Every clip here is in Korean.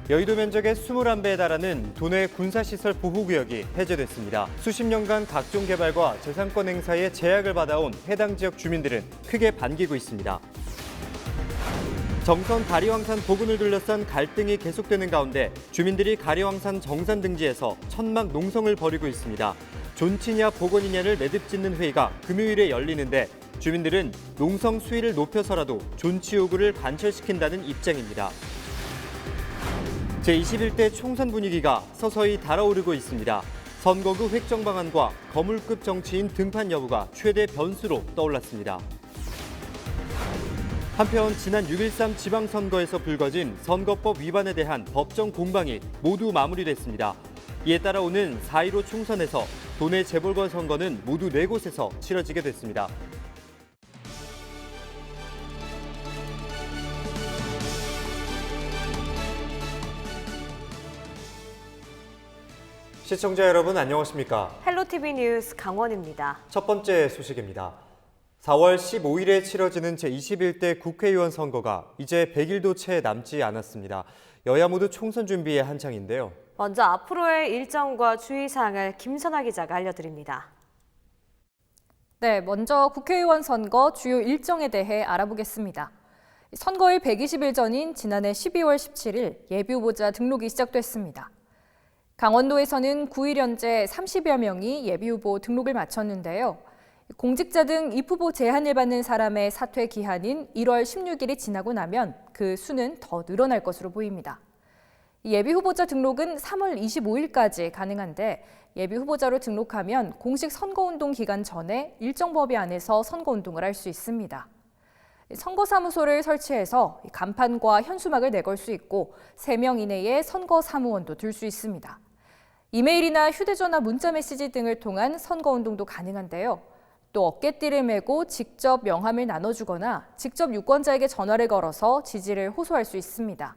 여의도 면적의 21배에 달하는 도내 군사시설 보호구역이 해제됐습니다. 수십 년간 각종 개발과 재산권 행사에 제약을 받아온 해당 지역 주민들은 크게 반기고 있습니다. 정선 가리왕산 보군을 둘러싼 갈등이 계속되는 가운데 주민들이 가리왕산 정산 등지에서 천막 농성을 벌이고 있습니다. 존치냐 복원이냐를 매듭짓는 회의가 금요일에 열리는데 주민들은 농성 수위를 높여서라도 존치 요구를 관철시킨다는 입장입니다. 제21대 총선 분위기가 서서히 달아오르고 있습니다. 선거구 획정 방안과 거물급 정치인 등판 여부가 최대 변수로 떠올랐습니다. 한편 지난 6.13 지방선거에서 불거진 선거법 위반에 대한 법정 공방이 모두 마무리됐습니다. 이에 따라 오는 4.15 총선에서 도내 재보궐선거는 모두 4곳에서 치러지게 됐습니다. 시청자 여러분 안녕하십니까? 헬로티비 뉴스 강원입니다. 첫 번째 소식입니다. 4월 15일에 치러지는 제21대 국회의원 선거가 이제 100일도 채 남지 않았습니다. 여야 모두 총선 준비에 한창인데요. 먼저 앞으로의 일정과 주의사항을 김선아 기자가 알려드립니다. 네, 먼저 국회의원 선거 주요 일정에 대해 알아보겠습니다. 선거일 120일 전인 지난해 12월 17일 예비후보자 등록이 시작됐습니다. 강원도에서는 9일 현재 30여 명이 예비후보 등록을 마쳤는데요. 공직자 등 입후보 제한을 받는 사람의 사퇴 기한인 1월 16일이 지나고 나면 그 수는 더 늘어날 것으로 보입니다. 예비후보자 등록은 3월 25일까지 가능한데 예비후보자로 등록하면 공식 선거운동 기간 전에 일정 범위 안에서 선거운동을 할 수 있습니다. 선거사무소를 설치해서 간판과 현수막을 내걸 수 있고 3명 이내에 선거사무원도 둘 수 있습니다. 이메일이나 휴대전화 문자메시지 등을 통한 선거운동도 가능한데요. 또 어깨띠를 메고 직접 명함을 나눠주거나 직접 유권자에게 전화를 걸어서 지지를 호소할 수 있습니다.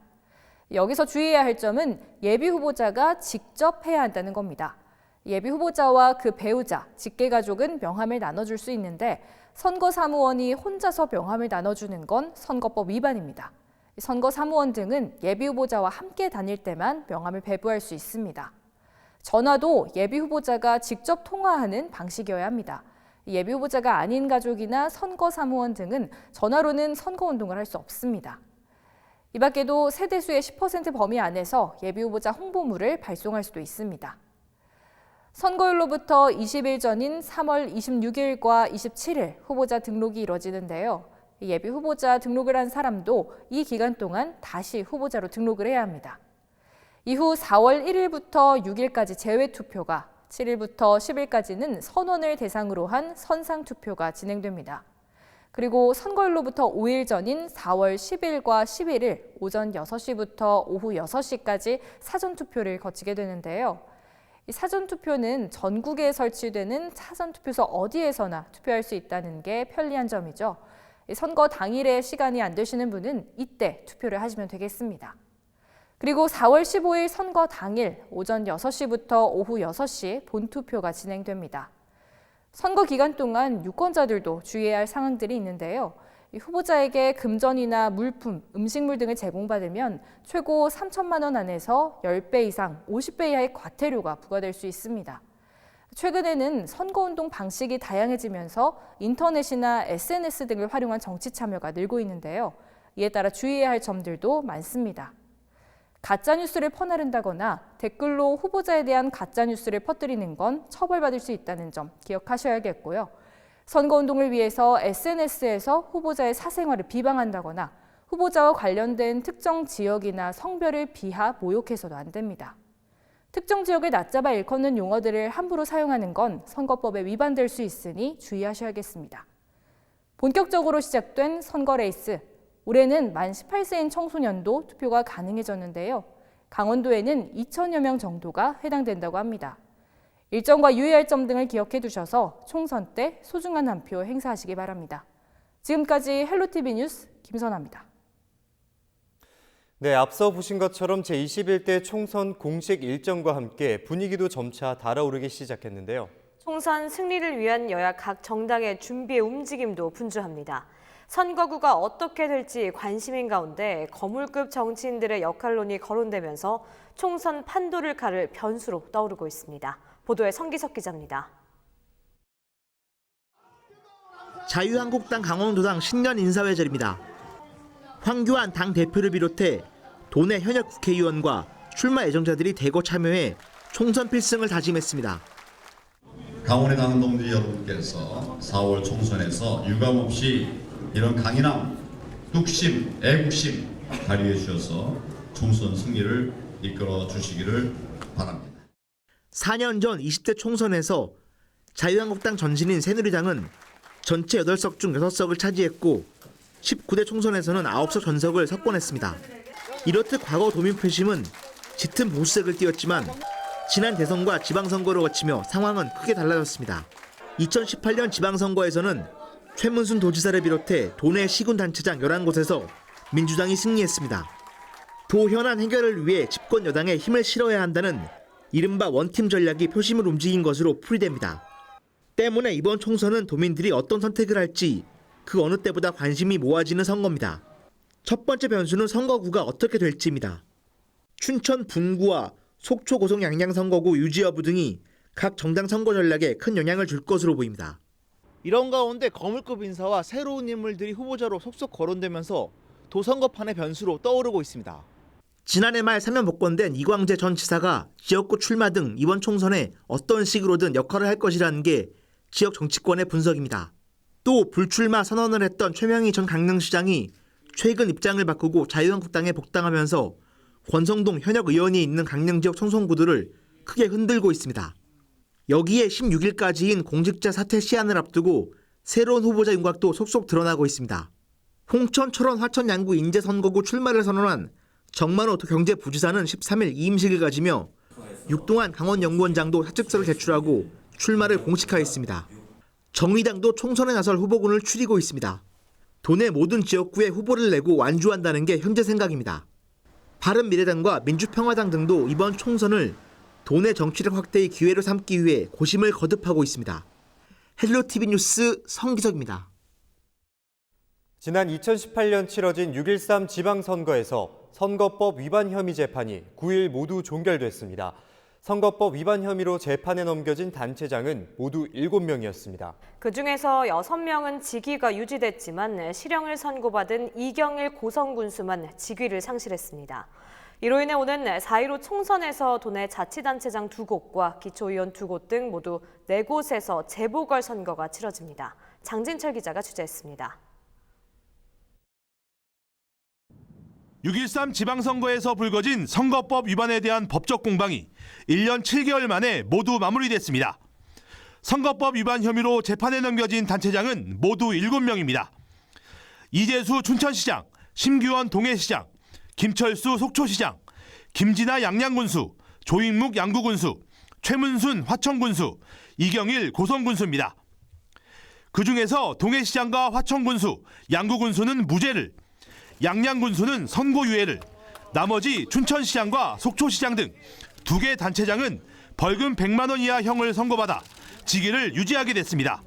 여기서 주의해야 할 점은 예비후보자가 직접 해야 한다는 겁니다. 예비후보자와 그 배우자, 직계가족은 명함을 나눠줄 수 있는데 선거사무원이 혼자서 명함을 나눠주는 건 선거법 위반입니다. 선거사무원 등은 예비후보자와 함께 다닐 때만 명함을 배부할 수 있습니다. 전화도 예비후보자가 직접 통화하는 방식이어야 합니다. 예비후보자가 아닌 가족이나 선거사무원 등은 전화로는 선거운동을 할 수 없습니다. 이 밖에도 세대수의 10% 범위 안에서 예비후보자 홍보물을 발송할 수도 있습니다. 선거일로부터 20일 전인 3월 26일과 27일 후보자 등록이 이뤄지는데요. 예비후보자 등록을 한 사람도 이 기간 동안 다시 후보자로 등록을 해야 합니다. 이후 4월 1일부터 6일까지 제외투표가, 7일부터 10일까지는 선원을 대상으로 한 선상투표가 진행됩니다. 그리고 선거일로부터 5일 전인 4월 10일과 11일 오전 6시부터 오후 6시까지 사전투표를 거치게 되는데요. 이 사전투표는 전국에 설치되는 사전투표소 어디에서나 투표할 수 있다는 게 편리한 점이죠. 선거 당일에 시간이 안 되시는 분은 이때 투표를 하시면 되겠습니다. 그리고 4월 15일 선거 당일 오전 6시부터 오후 6시 본투표가 진행됩니다. 선거 기간 동안 유권자들도 주의해야 할 상황들이 있는데요. 후보자에게 금전이나 물품, 음식물 등을 제공받으면 최고 3천만 원 안에서 10배 이상, 50배 이하의 과태료가 부과될 수 있습니다. 최근에는 선거운동 방식이 다양해지면서 인터넷이나 SNS 등을 활용한 정치 참여가 늘고 있는데요. 이에 따라 주의해야 할 점들도 많습니다. 가짜뉴스를 퍼나른다거나 댓글로 후보자에 대한 가짜뉴스를 퍼뜨리는 건 처벌받을 수 있다는 점 기억하셔야겠고요. 선거운동을 위해서 SNS에서 후보자의 사생활을 비방한다거나 후보자와 관련된 특정 지역이나 성별을 비하, 모욕해서도 안 됩니다. 특정 지역을 낮잡아 일컫는 용어들을 함부로 사용하는 건 선거법에 위반될 수 있으니 주의하셔야겠습니다. 본격적으로 시작된 선거 레이스. 올해는 만 18세인 청소년도 투표가 가능해졌는데요. 강원도에는 2천여 명 정도가 해당된다고 합니다. 일정과 유의할 점 등을 기억해 두셔서 총선 때 소중한 한 표 행사하시기 바랍니다. 지금까지 헬로티비 뉴스 김선아입니다. 네, 앞서 보신 것처럼 제21대 총선 공식 일정과 함께 분위기도 점차 달아오르기 시작했는데요. 총선 승리를 위한 여야 각 정당의 준비의 움직임도 분주합니다. 선거구가 어떻게 될지 관심인 가운데 거물급 정치인들의 역할론이 거론되면서 총선 판도를 가를 변수로 떠오르고 있습니다. 보도에 성기석 기자입니다. 자유한국당 강원도당 신년 인사회절입니다. 황교안 당대표를 비롯해 도내 현역 국회의원과 출마 예정자들이 대거 참여해 총선 필승을 다짐했습니다. 강원의 당 동지 여러분께서 4월 총선에서 유감없이 이런 강인함, 뚝심, 애국심 발휘해 주셔서 총선 승리를 이끌어 주시기를 바랍니다. 4년 전 20대 총선에서 자유한국당 전신인 새누리당은 전체 8석 중 6석을 차지했고 19대 총선에서는 9석 전석을 석권했습니다. 이렇듯 과거 도민표심은 짙은 보수색을 띄었지만 지난 대선과 지방선거를 거치며 상황은 크게 달라졌습니다. 2018년 지방선거에서는 최문순 도지사를 비롯해 도내 시군단체장 11곳에서 민주당이 승리했습니다. 도 현안 해결을 위해 집권 여당에 힘을 실어야 한다는 이른바 원팀 전략이 표심을 움직인 것으로 풀이됩니다. 때문에 이번 총선은 도민들이 어떤 선택을 할지 그 어느 때보다 관심이 모아지는 선거입니다. 첫 번째 변수는 선거구가 어떻게 될지입니다. 춘천 분구와 속초 고성 양양 선거구 유지 여부 등이 각 정당 선거 전략에 큰 영향을 줄 것으로 보입니다. 이런 가운데 거물급 인사와 새로운 인물들이 후보자로 속속 거론되면서 도선거판의 변수로 떠오르고 있습니다. 지난해 말 사면 복권된 이광재 전 지사가 지역구 출마 등 이번 총선에 어떤 식으로든 역할을 할 것이라는 게 지역 정치권의 분석입니다. 또 불출마 선언을 했던 최명희 전 강릉시장이 최근 입장을 바꾸고 자유한국당에 복당하면서 권성동 현역 의원이 있는 강릉 지역 총선구들을 크게 흔들고 있습니다. 여기에 16일까지인 공직자 사퇴 시한을 앞두고 새로운 후보자 윤곽도 속속 드러나고 있습니다. 홍천, 철원, 화천, 양구, 인제 선거구 출마를 선언한 정만호 경제부지사는 13일 이임식을 가지며 육동환 강원연구원장도 사직서를 제출하고 출마를 공식화했습니다. 정의당도 총선에 나설 후보군을 추리고 있습니다. 도내 모든 지역구에 후보를 내고 완주한다는 게 현재 생각입니다. 바른미래당과 민주평화당 등도 이번 총선을 도내 정치력 확대의 기회로 삼기 위해 고심을 거듭하고 있습니다. 헬로티비 뉴스 성기석입니다. 지난 2018년 치러진 6.13 지방선거에서 선거법 위반 혐의 재판이 9일 모두 종결됐습니다. 선거법 위반 혐의로 재판에 넘겨진 단체장은 모두 7명이었습니다. 그중에서 6명은 직위가 유지됐지만 실형을 선고받은 이경일 고성군수만 직위를 상실했습니다. 이로 인해 오는 4.15 총선에서 도내 자치단체장 2곳과 기초의원 2곳 등 모두 4곳에서 재보궐선거가 치러집니다. 장진철 기자가 취재했습니다. 6.13 지방선거에서 불거진 선거법 위반에 대한 법적 공방이 1년 7개월 만에 모두 마무리됐습니다. 선거법 위반 혐의로 재판에 넘겨진 단체장은 모두 7명입니다. 이재수 춘천시장, 심규원 동해시장, 김철수 속초시장, 김진아 양양군수, 조인묵 양구군수, 최문순 화천군수, 이경일 고성군수입니다. 그중에서 동해시장과 화천군수, 양구군수는 무죄를, 양양군수는 선고유예를, 나머지 춘천시장과 속초시장 등 2개 단체장은 벌금 100만 원 이하 형을 선고받아 직위를 유지하게 됐습니다.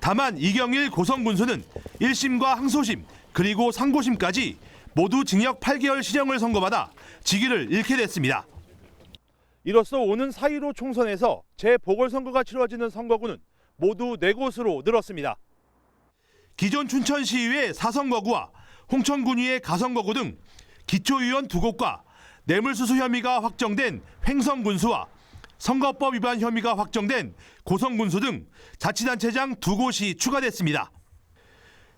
다만 이경일 고성군수는 1심과 항소심 그리고 상고심까지 모두 징역 8개월 실형을 선고받아 직위를 잃게 됐습니다. 이로써 오는 4.15 총선에서 재보궐선거가 치러지는 선거구는 모두 4곳으로 늘었습니다. 기존 춘천시의회 4선거구와 홍천군위의 가선거구 등 기초의원 2곳과 뇌물수수 혐의가 확정된 횡성군수와 선거법 위반 혐의가 확정된 고성군수 등 자치단체장 2곳이 추가됐습니다.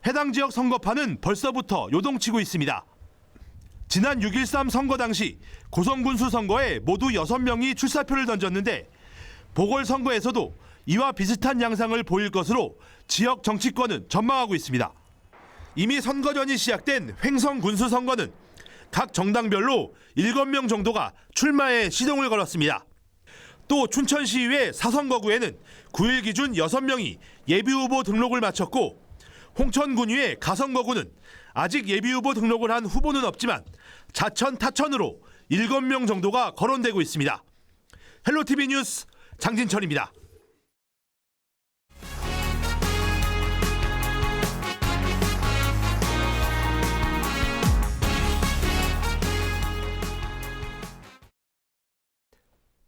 해당 지역 선거판은 벌써부터 요동치고 있습니다. 지난 6.13 선거 당시 고성군수 선거에 모두 6명이 출사표를 던졌는데 보궐선거에서도 이와 비슷한 양상을 보일 것으로 지역 정치권은 전망하고 있습니다. 이미 선거 전이 시작된 횡성군수 선거는 각 정당별로 7명 정도가 출마에 시동을 걸었습니다. 또 춘천시의회 4선거구에는 9일 기준 6명이 예비후보 등록을 마쳤고 홍천군위의 가선거구는 아직 예비후보 등록을 한 후보는 없지만 자천, 타천으로 7명 정도가 거론되고 있습니다. 헬로티비 뉴스 장진철입니다.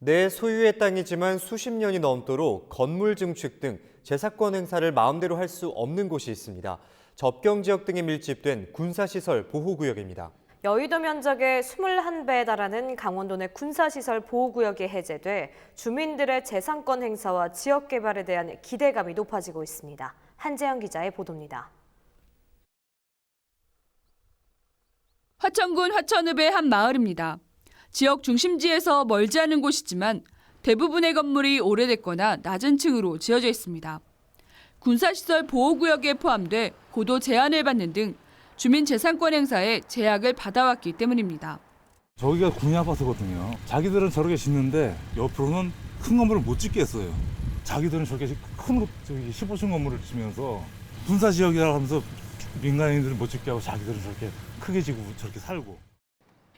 내 소유의 땅이지만 수십 년이 넘도록 건물 증축 등 재산권 행사를 마음대로 할 수 없는 곳이 있습니다. 접경 지역 등에 밀집된 군사시설 보호구역입니다. 여의도 면적의 21배에 달하는 강원도 내 군사시설 보호구역이 해제돼 주민들의 재산권 행사와 지역 개발에 대한 기대감이 높아지고 있습니다. 한재영 기자의 보도입니다. 화천군 화천읍의 한 마을입니다. 지역 중심지에서 멀지 않은 곳이지만 대부분의 건물이 오래됐거나 낮은 층으로 지어져 있습니다. 군사시설 보호구역에 포함돼 고도 제한을 받는 등 주민 재산권 행사에 제약을 받아왔기 때문입니다. 저기가 군인 아파트거든요. 자기들은 저렇게 짓는데 옆으로는 큰 건물을 못 짓겠어요. 자기들은 저렇게 큰 15층 건물을 지면서 군사지역이라고 하면서 민간인들은 못 짓게 하고 자기들은 저렇게 크게 지고 저렇게 살고.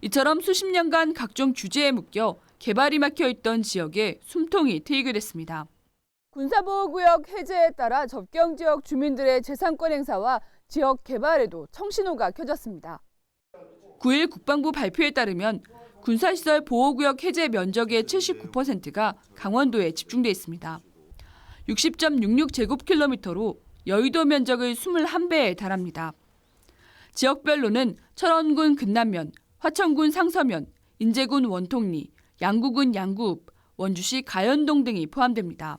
이처럼 수십 년간 각종 규제에 묶여 개발이 막혀 있던 지역에 숨통이 트이게 됐습니다. 군사보호구역 해제에 따라 접경 지역 주민들의 재산권 행사와 지역 개발에도 청신호가 켜졌습니다. 9일 국방부 발표에 따르면 군사시설 보호구역 해제 면적의 79%가 강원도에 집중돼 있습니다. 60.66제곱킬로미터로 여의도 면적의 21배에 달합니다. 지역별로는 철원군 근남면, 화천군 상서면, 인제군 원통리, 양구군 양구읍, 원주시 가연동 등이 포함됩니다.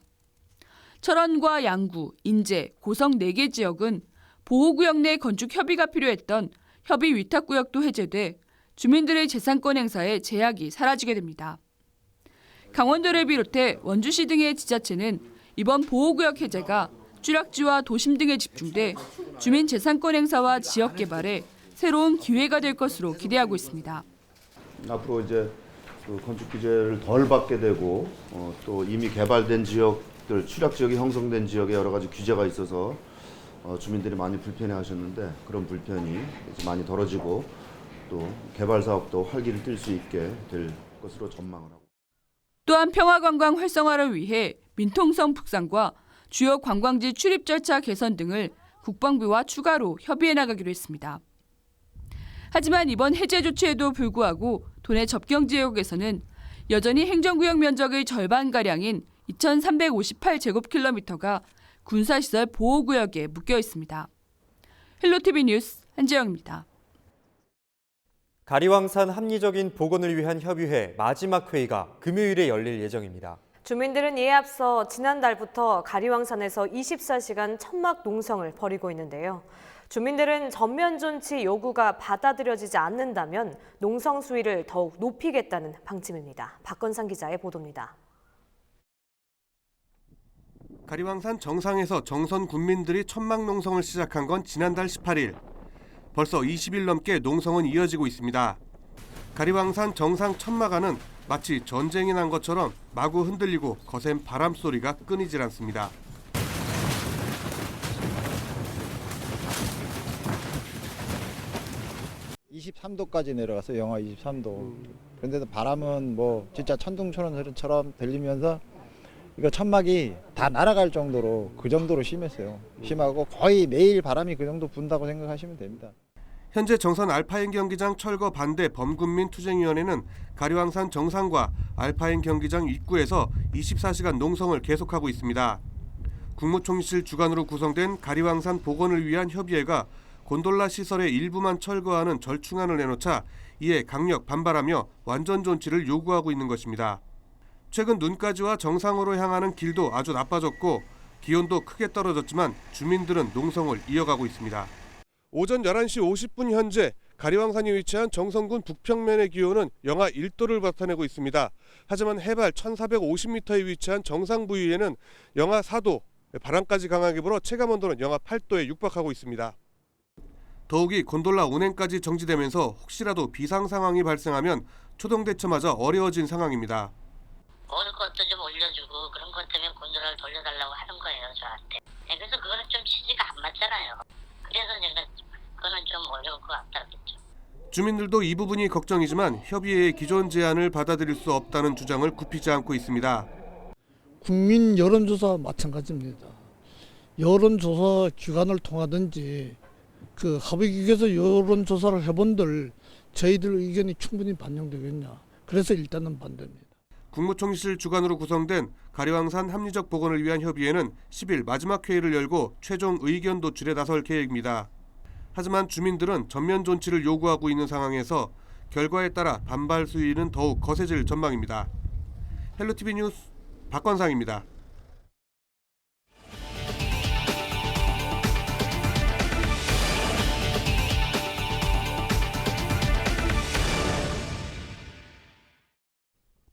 철원과 양구, 인제, 고성 4개 지역은 보호구역 내 건축 협의가 필요했던 협의 위탁구역도 해제돼 주민들의 재산권 행사에 제약이 사라지게 됩니다. 강원도를 비롯해 원주시 등의 지자체는 이번 보호구역 해제가 쥐락지와 도심 등에 집중돼 주민 재산권 행사와 지역 개발에 새로운 기회가 될 것으로 기대하고 있습니다. 앞으로 이제 그 건축 규제를 덜 받게 되고 또 이미 개발된 지역들, 취락 지역이 형성된 지역에 여러 가지 규제가 있어서 주민들이 많이 불편해하셨는데 그런 불편이 이제 많이 덜어지고 또 개발 사업도 활기를 띨 수 있게 될 것으로 전망을 하고. 또한 평화관광 활성화를 위해 민통성 북상과 주요 관광지 출입 절차 개선 등을 국방부와 추가로 협의해 나가기로 했습니다. 하지만 이번 해제 조치에도 불구하고 도내 접경 지역에서는 여전히 행정구역 면적의 절반가량인 2,358제곱킬로미터가 군사시설 보호구역에 묶여 있습니다. 헬로티비 뉴스 한재영입니다. 가리왕산 합리적인 복원을 위한 협의회 마지막 회의가 금요일에 열릴 예정입니다. 주민들은 이에 앞서 지난달부터 가리왕산에서 24시간 천막 농성을 벌이고 있는데요. 주민들은 전면 존치 요구가 받아들여지지 않는다면 농성 수위를 더욱 높이겠다는 방침입니다. 박건상 기자의 보도입니다. 가리왕산 정상에서 정선 군민들이 천막 농성을 시작한 건 지난달 18일. 벌써 20일 넘게 농성은 이어지고 있습니다. 가리왕산 정상 천막안은 마치 전쟁이 난 것처럼 마구 흔들리고 거센 바람 소리가 끊이질 않습니다. (23도까지) 내려가서 영하 23도. 그런데도 바람은 뭐 진짜 천둥처럼 들리면서 이거 천막이 다 날아갈 정도로 그 정도로 심했어요. 심하고 거의 매일 바람이 그 정도 분다고 생각하시면 됩니다. 현재 정선 알파인 경기장 철거 반대 범군민 투쟁위원회는 가리왕산 정상과 알파인 경기장 입구에서 24시간 농성을 계속하고 있습니다. 국무총리실 주관으로 구성된 가리왕산 복원을 위한 협의회가 곤돌라 시설의 일부만 철거하는 절충안을 내놓자 이에 강력 반발하며 완전 존치를 요구하고 있는 것입니다. 최근 눈까지와 정상으로 향하는 길도 아주 나빠졌고 기온도 크게 떨어졌지만 주민들은 농성을 이어가고 있습니다. 오전 11시 50분 현재 가리왕산이 위치한 정선군 북평면의 기온은 영하 1도를 나타내고 있습니다. 하지만 해발 1450m에 위치한 정상 부위에는 영하 4도, 바람까지 강하게 불어 체감온도는 영하 8도에 육박하고 있습니다. 더욱이 곤돌라 운행까지 정지되면서 혹시라도 비상 상황이 발생하면 초동 대처마저 어려워진 상황입니다. 먹을 것도 좀 올려주고 그런 것 때문에 곤돌라를 돌려달라고 하는 거예요, 저한테. 그래서 그거는 좀 취지가 안 맞잖아요. 그래서 제가 그거는 좀 어려울 것 같다겠죠. 주민들도 이 부분이 걱정이지만 협의회의 기존 제안을 받아들일 수 없다는 주장을 굽히지 않고 있습니다. 국민 여론조사 마찬가지입니다. 여론조사 기관을 통하든지 그 합의기구에서 여론조사를 해본들 저희들 의견이 충분히 반영되겠냐. 그래서 일단은 반대입니다. 국무총리실 주관으로 구성된 가리왕산 합리적 복원을 위한 협의회는 10일 마지막 회의를 열고 최종 의견 도출에 나설 계획입니다. 하지만 주민들은 전면 존치를 요구하고 있는 상황에서 결과에 따라 반발 수위는 더욱 거세질 전망입니다. 헬로티비 뉴스 박건상입니다.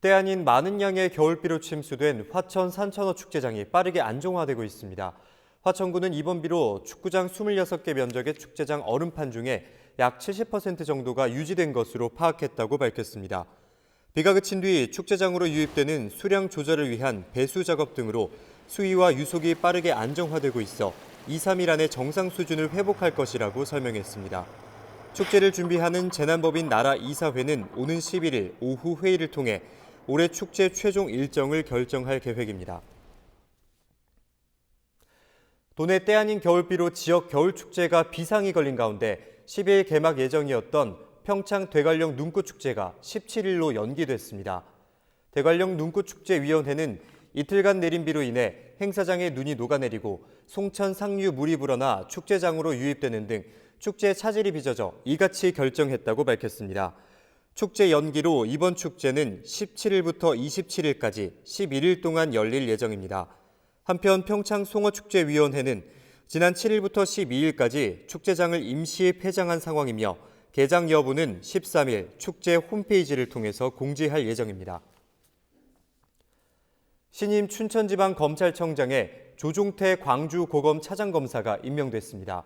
때 아닌 많은 양의 겨울비로 침수된 화천 산천어 축제장이 빠르게 안정화되고 있습니다. 화천군은 이번 비로 축구장 26개 면적의 축제장 얼음판 중에 약 70% 정도가 유지된 것으로 파악했다고 밝혔습니다. 비가 그친 뒤 축제장으로 유입되는 수량 조절을 위한 배수 작업 등으로 수위와 유속이 빠르게 안정화되고 있어 2-3일 안에 정상 수준을 회복할 것이라고 설명했습니다. 축제를 준비하는 재난법인 나라 이사회는 오는 11일 오후 회의를 통해 올해 축제 최종 일정을 결정할 계획입니다. 도내 때 아닌 겨울비로 지역 겨울축제가 비상이 걸린 가운데 10일 개막 예정이었던 평창 대관령 눈꽃축제가 17일로 연기됐습니다. 대관령 눈꽃축제위원회는 이틀간 내린 비로 인해 행사장에 눈이 녹아내리고 송천 상류 물이 불어나 축제장으로 유입되는 등 축제 차질이 빚어져 이같이 결정했다고 밝혔습니다. 축제 연기로 이번 축제는 17일부터 27일까지 11일 동안 열릴 예정입니다. 한편 평창송어축제위원회는 지난 7일부터 12일까지 축제장을 임시 폐장한 상황이며 개장 여부는 13일 축제 홈페이지를 통해서 공지할 예정입니다. 신임 춘천지방검찰청장에 조종태 광주고검 차장검사가 임명됐습니다.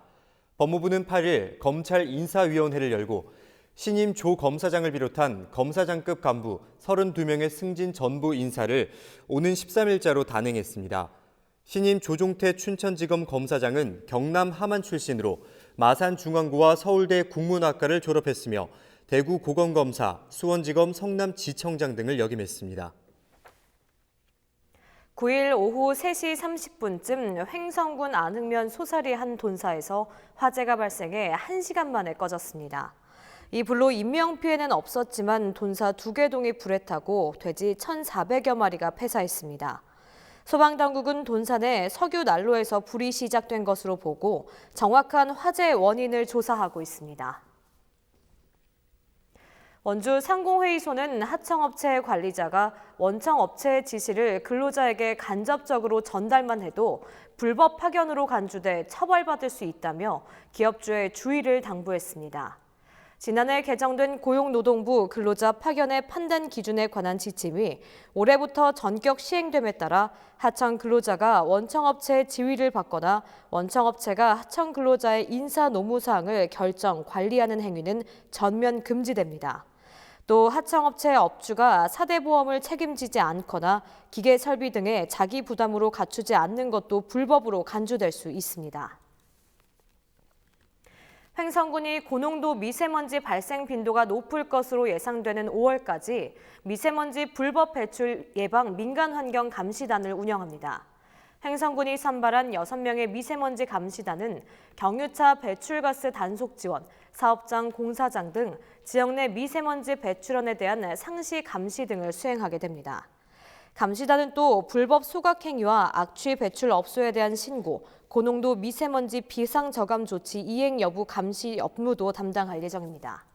법무부는 8일 검찰 인사위원회를 열고 신임 조 검사장을 비롯한 검사장급 간부 32명의 승진 전부 인사를 오는 13일자로 단행했습니다. 신임 조종태 춘천지검 검사장은 경남 함안 출신으로 마산중앙고와 서울대 국문학과를 졸업했으며 대구 고검검사, 수원지검 성남지청장 등을 역임했습니다. 9일 오후 3시 30분쯤 횡성군 안흥면 소사리 한 돈사에서 화재가 발생해 1시간 만에 꺼졌습니다. 이 불로 인명피해는 없었지만 돈사 2개 동이 불에 타고 돼지 1,400여 마리가 폐사했습니다. 소방당국은 돈사 내 석유 난로에서 불이 시작된 것으로 보고 정확한 화재 원인을 조사하고 있습니다. 원주 상공회의소는 하청업체 관리자가 원청업체의 지시를 근로자에게 간접적으로 전달만 해도 불법 파견으로 간주돼 처벌받을 수 있다며 기업주의 주의를 당부했습니다. 지난해 개정된 고용노동부 근로자 파견의 판단 기준에 관한 지침이 올해부터 전격 시행됨에 따라 하청 근로자가 원청업체의 지휘를 받거나 원청업체가 하청 근로자의 인사 노무 사항을 결정, 관리하는 행위는 전면 금지됩니다. 또 하청업체 업주가 사대보험을 책임지지 않거나 기계 설비 등의 자기 부담으로 갖추지 않는 것도 불법으로 간주될 수 있습니다. 횡성군이 고농도 미세먼지 발생 빈도가 높을 것으로 예상되는 5월까지 미세먼지 불법 배출 예방 민간환경 감시단을 운영합니다. 횡성군이 선발한 6명의 미세먼지 감시단은 경유차 배출가스 단속 지원, 사업장 공사장 등 지역 내 미세먼지 배출원에 대한 상시 감시 등을 수행하게 됩니다. 감시단은 또 불법 소각행위와 악취 배출 업소에 대한 신고, 고농도 미세먼지 비상저감 조치 이행 여부 감시 업무도 담당할 예정입니다.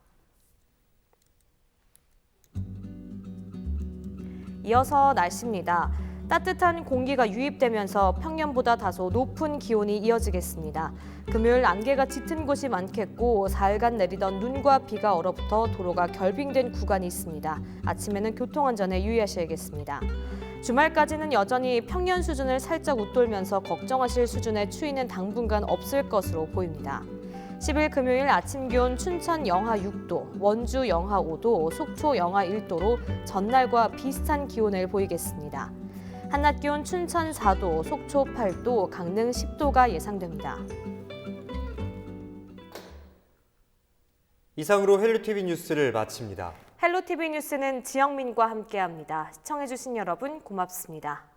이어서 날씨입니다. 따뜻한 공기가 유입되면서 평년보다 다소 높은 기온이 이어지겠습니다. 금요일 안개가 짙은 곳이 많겠고 사흘간 내리던 눈과 비가 얼어붙어 도로가 결빙된 구간이 있습니다. 아침에는 교통안전에 유의하셔야겠습니다. 주말까지는 여전히 평년 수준을 살짝 웃돌면서 걱정하실 수준의 추위는 당분간 없을 것으로 보입니다. 10일 금요일 아침 기온 춘천 영하 6도, 원주 영하 5도, 속초 영하 1도로 전날과 비슷한 기온을 보이겠습니다. 한낮 기온 춘천 4도, 속초 8도, 강릉 10도가 예상됩니다. 이상으로 헬로티비 뉴스를 마칩니다. 헬로티비 뉴스는 지영민과 함께합니다. 시청해주신 여러분 고맙습니다.